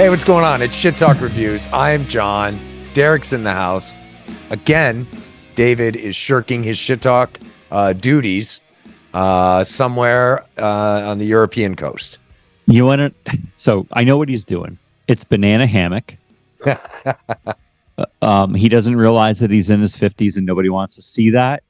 Hey, what's going on? It's Shit Talk Reviews. I'm John. Derek's in the house. Again, David is shirking his Shit Talk duties somewhere on the European coast. You want to? So I know what he's doing. It's banana hammock. He doesn't realize that he's in his 50s and nobody wants to see that.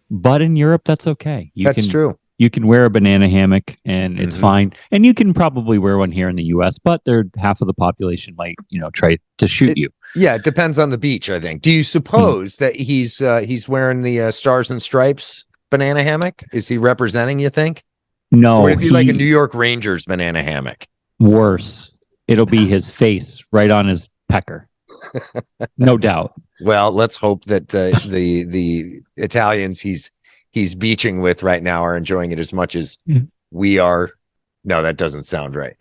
But in Europe, that's okay. That's true. You can wear a banana hammock and it's fine. And you can probably wear one here in the U.S., but half of the population might, try to shoot you. Yeah, it depends on the beach, I think. Do you suppose that he's wearing the Stars and Stripes banana hammock? Is he representing, you think? No. Or would it be like a New York Rangers banana hammock? Worse. It'll be his face right on his pecker. No doubt. Well, let's hope that the Italians he's beaching with right now are enjoying it as much as we are. No, that doesn't sound right.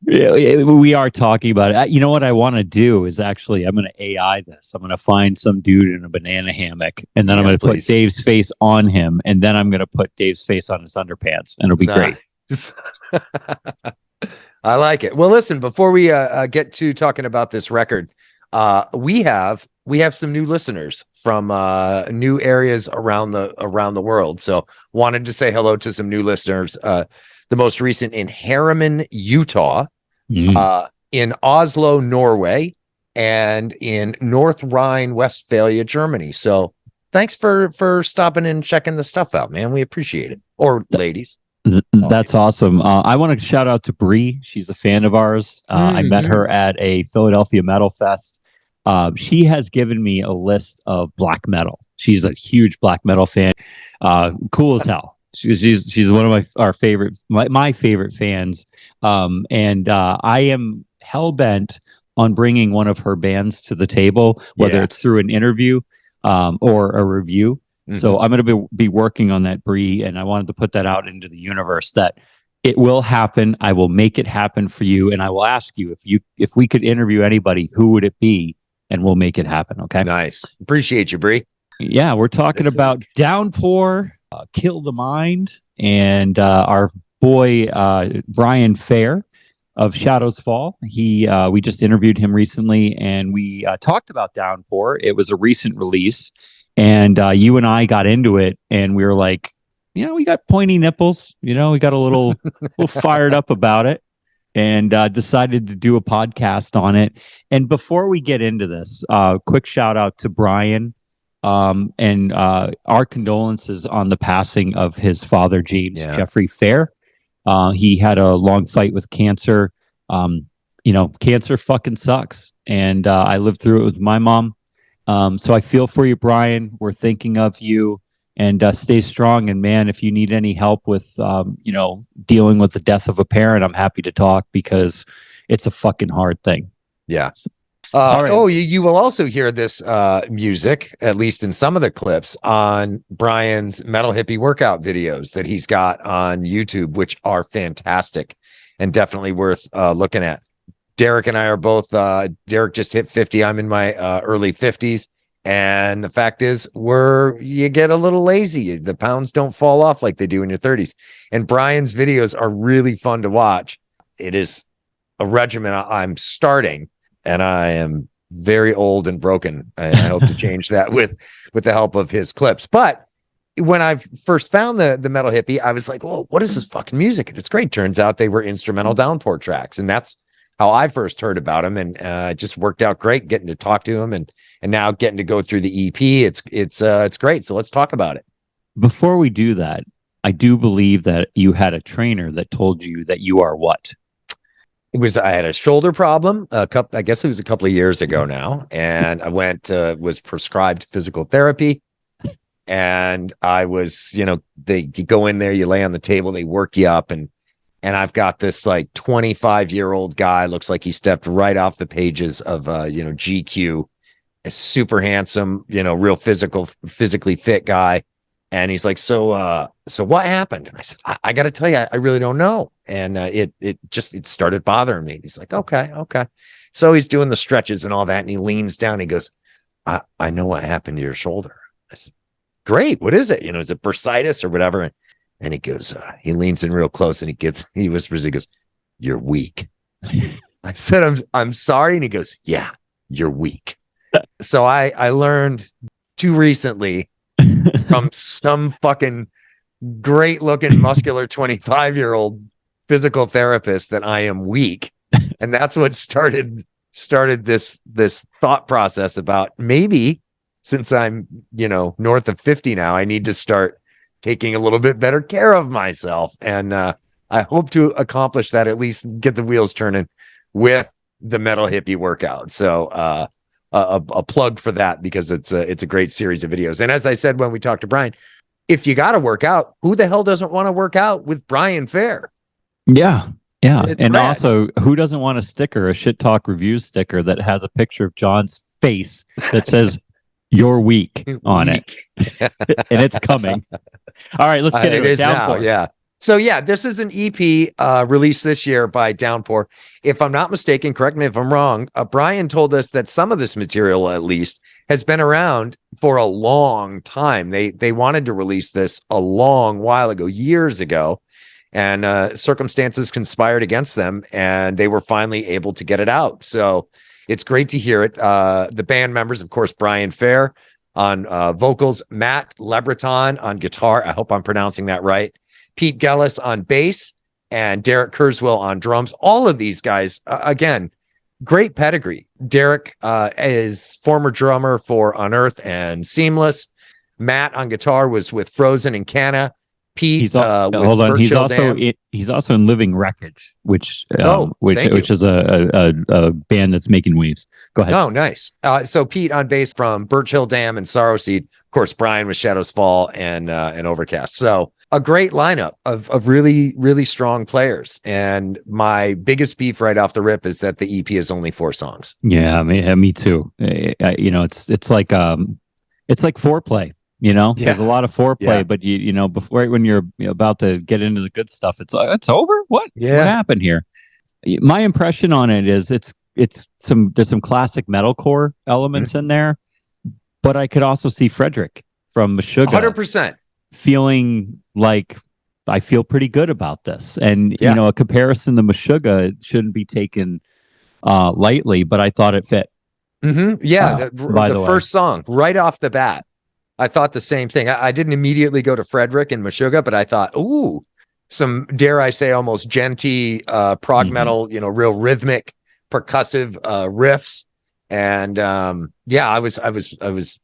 Yeah, we are talking about it. You know what I want to do is actually I'm going to AI this. I'm going to find some dude in a banana hammock, and then I'm going to put Dave's face on him, and then I'm going to put Dave's face on his underpants, and it'll be great. I like it. Well, listen, before we get to talking about this record, we have some new listeners from new areas around the world. So wanted to say hello to some new listeners. The most recent in Harriman, Utah, in Oslo, Norway, and in North Rhine-Westphalia, Germany. So thanks for stopping in and checking the stuff out, man. We appreciate it. Or ladies. That's awesome. I want to shout out to Bree. She's a fan of ours. I met her at a Philadelphia Metal Fest. She has given me a list of black metal. She's a huge black metal fan. Cool as hell. She's one of my favorite fans. And I am hell bent on bringing one of her bands to the table, whether it's through an interview or a review. So I'm going to be working on that, Bree, and I wanted to put that out into the universe that it will happen. I will make it happen for you, and I will ask you if we could interview anybody, who would it be, and we'll make it happen. Okay. Nice. Appreciate you, Bree. Yeah, we're talking about Downpour, Kill the Mind, and our boy Brian Fair of Shadows Fall. We just interviewed him recently, and we talked about Downpour. It was a recent release. And you and I got into it, and we were like, we got pointy nipples. We got a little fired up about it, and decided to do a podcast on it. And before we get into this, quick shout out to Brian, and our condolences on the passing of his father, James Jeffrey Fair. He had a long fight with cancer. Cancer fucking sucks, and I lived through it with my mom. So I feel for you, Brian. We're thinking of you, and stay strong. And man, if you need any help with, dealing with the death of a parent, I'm happy to talk because it's a fucking hard thing. Yeah. Right. Oh, you will also hear this music, at least in some of the clips, on Brian's metal hippie workout videos that he's got on YouTube, which are fantastic and definitely worth looking at. Derek and I are both, Derek just hit 50. I'm in my early 50s. And the fact is, you get a little lazy. The pounds don't fall off like they do in your 30s. And Brian's videos are really fun to watch. It is a regimen I'm starting, and I am very old and broken. I hope to change that with the help of his clips. But when I first found the metal hippie, I was like, "Oh, what is this fucking music?" And it's great. Turns out they were instrumental Downpour tracks, and that's how I first heard about him, and it just worked out great getting to talk to him, and now getting to go through the EP. It's great. So let's talk about it. Before we do that, I do believe that you had a trainer that told you that you are what? I had a shoulder problem. I guess it was a couple of years ago now, and I was prescribed physical therapy, and I was, you go in there, you lay on the table, they work you up, and I've got this like 25-year-old guy, looks like he stepped right off the pages of, GQ, a super handsome, real physically fit guy. And he's like, so what happened? And I said, I got to tell you, I really don't know. And it started bothering me. He's like, okay. So he's doing the stretches and all that. And he leans down. He goes, I know what happened to your shoulder. I said, great. What is it? Is it bursitis or whatever? And he goes, he leans in real close and he whispers, he goes, you're weak. I said, I'm sorry. And he goes, yeah, you're weak. So I learned too recently from some fucking great looking muscular 25-year-old physical therapist that I am weak. And that's what started this thought process about maybe, since I'm, north of 50 now, I need to start taking a little bit better care of myself. And I hope to accomplish that, at least get the wheels turning with the Metal Hippie workout. So a plug for that, because it's a great series of videos. And as I said when we talked to Brian, if you got to work out, who the hell doesn't want to work out with Brian Fair? Yeah. Yeah. It's and rad. Also, who doesn't want a sticker, a Shit Talk Reviews sticker that has a picture of John's face that says, "You're weak" on it? And it's coming. All right, let's get it. It Is Downpour. now, yeah. So yeah, this is an EP released this year by Downpour. If I'm not mistaken, correct me if I'm wrong, Brian told us that some of this material, at least, has been around for a long time. They wanted to release this a long while ago, years ago, and circumstances conspired against them, and they were finally able to get it out. So it's great to hear it. The band members, of course, Brian Fair on vocals, Matt Lebreton on guitar. I hope I'm pronouncing that right. Pete Gellis on bass, and Derek Kerswill on drums. All of these guys, again, great pedigree. Derek is former drummer for Unearth and Seemless. Matt on guitar was with Frozen and Cannae. Pete, hold on. Birch Hill Dam. He's also in Living Wreckage, which which is a band that's making waves. Go ahead. Oh, nice. So Pete on bass from Birch Hill Dam and Sorrowseed. Of course, Brian with Shadows Fall and Overcast. So a great lineup of really, really strong players. And my biggest beef right off the rip is that the EP is only 4 songs. Yeah, me too. It's like foreplay. There's a lot of foreplay, but before, when you're about to get into the good stuff, it's over. What happened here? My impression on it is there's some classic metalcore elements in there, but I could also see Frederick from Meshuggah 100% feeling like I feel pretty good about this. And a comparison to Meshuggah shouldn't be taken lightly, but I thought it fit. Mm-hmm. Yeah, the first song right off the bat, I thought the same thing. I didn't immediately go to Frederick and Meshuggah, but I thought, ooh, some, dare I say, almost genty prog metal, real rhythmic, percussive riffs. And I was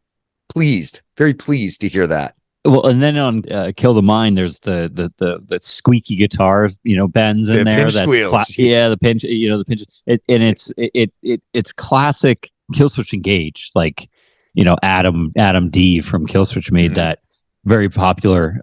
pleased, very pleased to hear that. Well, and then on Kill the Mind, there's the squeaky guitars, bends in there. Pinch squeals. The pinch, the pinch. It's classic Killswitch Engage, like. Adam D from Killswitch made that very popular.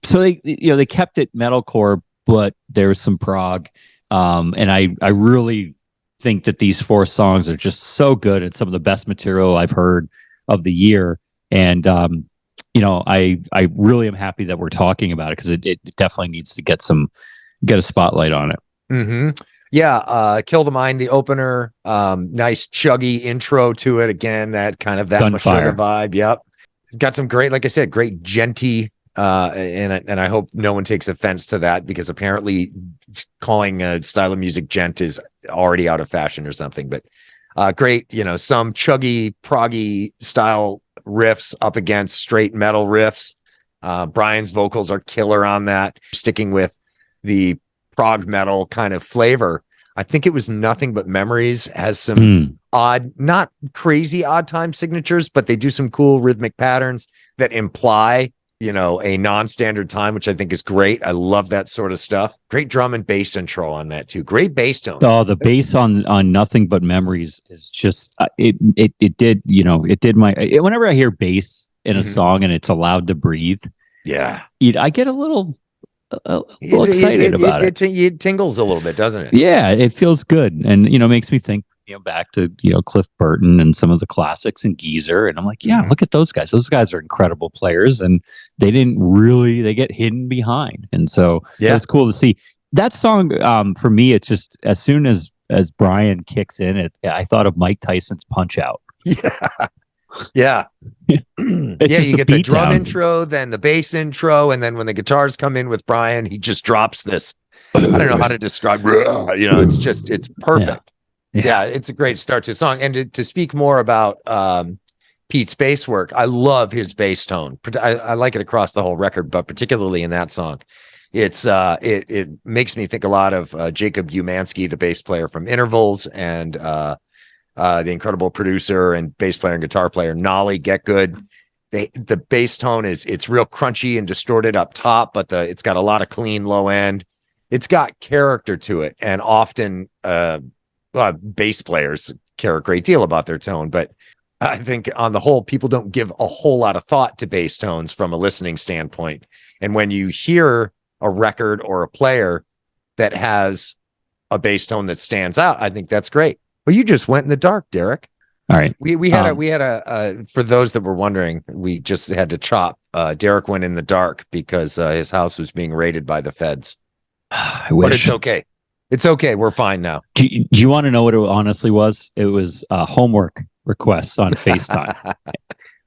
So they kept it metalcore, but there's some prog. And I really think that these 4 songs are just so good and some of the best material I've heard of the year. And I really am happy that we're talking about it, because it definitely needs to get a spotlight on it. Mm-hmm. Yeah, Kill the Mind, the opener, nice chuggy intro to it. Again, that kind of that Meshuggah vibe. Yep, it's got some great, like I said, great genty. And I hope no one takes offense to that, because apparently calling a style of music gent is already out of fashion or something. But great, some chuggy, proggy style riffs up against straight metal riffs. Brian's vocals are killer on that, sticking with the prog metal kind of flavor. I think it was Nothing But Memories has some odd, not crazy odd time signatures, but they do some cool rhythmic patterns that imply, a non-standard time, which I think is great. I love that sort of stuff. Great drum and bass intro on that too. Great bass tone. Oh, the bass on Nothing But Memories is just it did whenever I hear bass in a song and it's allowed to breathe. Yeah, I get a little excited about it. It tingles a little bit, doesn't it? Yeah, it feels good, and makes me think back to Cliff Burton and some of the classics and Geezer, and I'm like, look at those guys. Those guys are incredible players, and they get hidden behind, and so it's cool to see that song. For me, it's just as soon as Brian kicks in, I thought of Mike Tyson's Punch Out. Yeah. Yeah. Yeah, just you a get the beat drum down. intro, then the bass intro, and then when the guitars come in with Brian, he just drops this. I don't know how to describe, it's perfect. Yeah, it's a great start to a song. And to speak more about Pete's bass work, I love his bass tone. I like it across the whole record, but particularly in that song. It makes me think a lot of Jacob Umansky, the bass player from Intervals, and the incredible producer and bass player and guitar player Nolly Get Good. The bass tone it's real crunchy and distorted up top, but it's got a lot of clean low end. It's got character to it, and often bass players care a great deal about their tone, but I think on the whole, people don't give a whole lot of thought to bass tones from a listening standpoint. And when you hear a record or a player that has a bass tone that stands out, I think that's great. Well, you just went in the dark, Derek. All right. We had a for those that were wondering, we just had to chop. Derek went in the dark because his house was being raided by the feds. I wish. But it's okay. It's okay. We're fine now. Do you want to know what it honestly was? It was homework requests on FaceTime.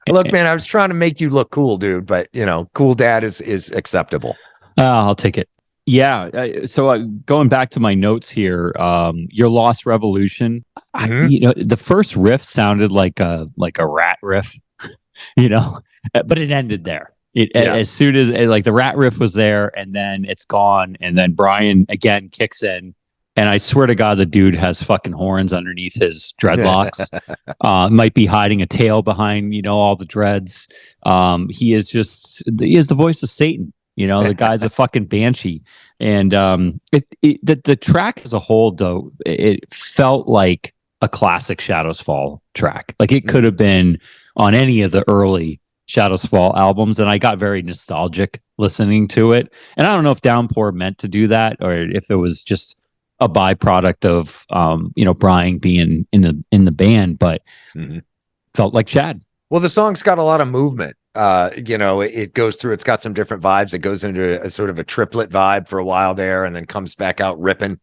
Look, man, I was trying to make you look cool, dude, but cool dad is acceptable. I'll take it. Yeah. So going back to my notes here, your Lost Revolution, the first riff sounded like a rat riff, but it ended there. As soon as like the rat riff was there, and then it's gone, and then Brian again kicks in, and I swear to God, the dude has fucking horns underneath his dreadlocks. Might be hiding a tail behind all the dreads. He is the voice of Satan. The guy's a fucking banshee, and the track as a whole, though, it felt like a classic Shadows Fall track. Like it could have been on any of the early Shadows Fall albums, and I got very nostalgic listening to it. And I don't know if Downpour meant to do that, or if it was just a byproduct of Brian being in the band, but felt like Chad. Well, the song's got a lot of movement. It goes through, it's got some different vibes. It goes into a sort of a triplet vibe for a while there, and then comes back out ripping.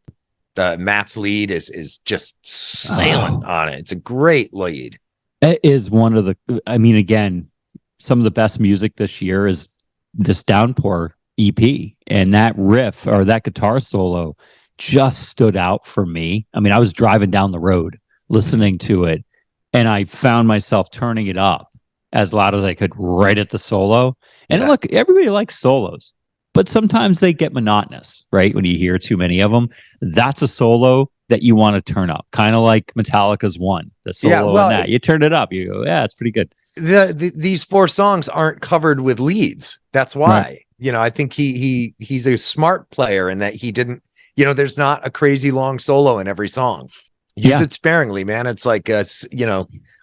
Matt's lead is just sailing on it. It's a great lead. It is one of the, again, some of the best music this year is this Downpour EP, and that riff or that guitar solo just stood out for me. I was driving down the road listening to it, and I found myself turning it up as loud as I could right at the solo. And look, everybody likes solos, but sometimes they get monotonous, right? When you hear too many of them, that's a solo that you want to turn up, kind of like Metallica's One. The solo in that, you turn it up, you go, yeah, it's pretty good. These 4 songs aren't covered with leads. That's why, I think he's a smart player in that he didn't, there's not a crazy long solo in every song. Use it sparingly, man. It's like,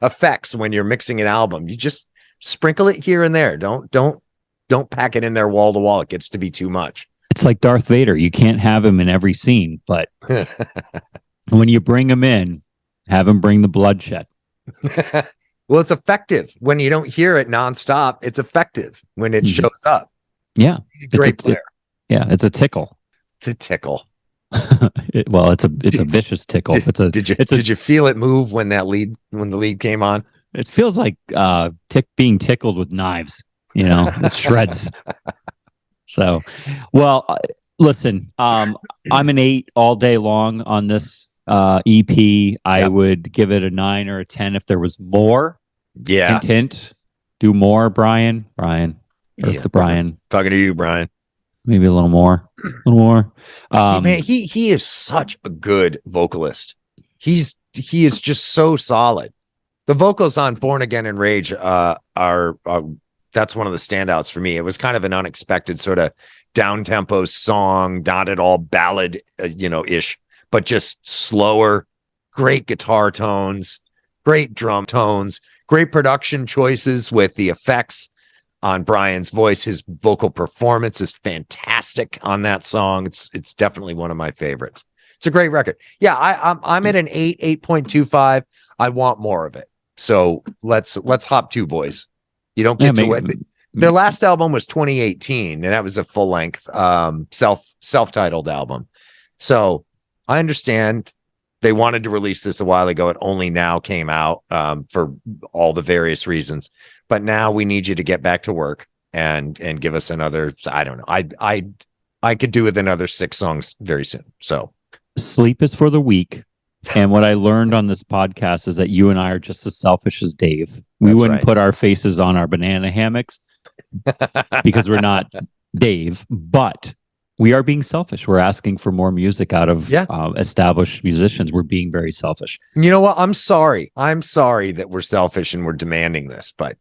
effects when you're mixing an album. You just sprinkle it here and there. Don't pack it in there wall to wall. It gets to be too much. It's like Darth Vader. You can't have him in every scene, but when you bring him in, have him bring the bloodshed. Well, it's effective when you don't hear it nonstop. It's effective when it shows up. Yeah, great player. It's a tickle. It's a tickle. It's a vicious tickle. Did you feel it move when the lead came on? It feels like being tickled with knives. It shreds. So, listen. I'm an 8 all day long on this EP. I would give it a 9 or a 10 if there was more. Yeah. Hint. Do more, Brian. Brian. Brian. Talking to you, Brian. Maybe a little more. Man, he is such a good vocalist. He is just so solid. The vocals on Born Again and Rage are that's one of the standouts for me. It was kind of an unexpected sort of down tempo song, not at all ballad, ish, but just slower. Great guitar tones, great drum tones, great production choices with the effects on Brian's voice. His vocal performance is fantastic on that song. It's definitely one of my favorites. It's a great record. Yeah, I'm at an 8.25. I want more of it. So let's hop to, boys. You don't get to wait. Their last album was 2018, and that was a full length self-titled album. So I understand They wanted to release this a while ago. It only now came out for all the various reasons. But now we need you to get back to work and give us another. I don't know. I could do with another 6 songs very soon. So sleep is for the weak. And what I learned on this podcast is that you and I are just as selfish as Dave. We wouldn't put our faces on our banana hammocks because we're not Dave, but we are being selfish. We're asking for more music out of established musicians. We're being very selfish. You know what? I'm sorry. I'm sorry that we're selfish and we're demanding this, but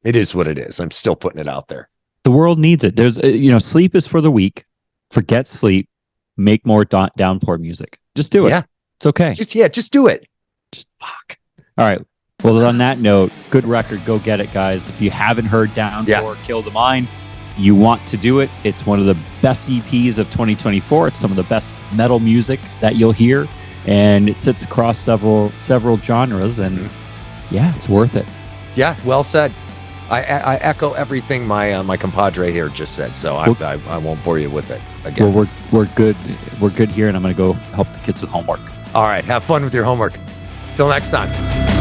it is what it is. I'm still putting it out there. The world needs it. There's, sleep is for the weak. Forget sleep. Make more Downpour music. Just do it. Yeah. It's okay. Just do it. Just fuck. All right. Well, on that note, good record. Go get it, guys. If you haven't heard Downpour, Kill the Mind, you want to do it. It's one of the best EPs of 2024. It's some of the best metal music that you'll hear, and it sits across several genres. And it's worth it. Yeah, well said. I echo everything my compadre here just said. So I won't bore you with it again. Well, we're good. We're good here, and I'm going to go help the kids with homework. All right, have fun with your homework. Till next time.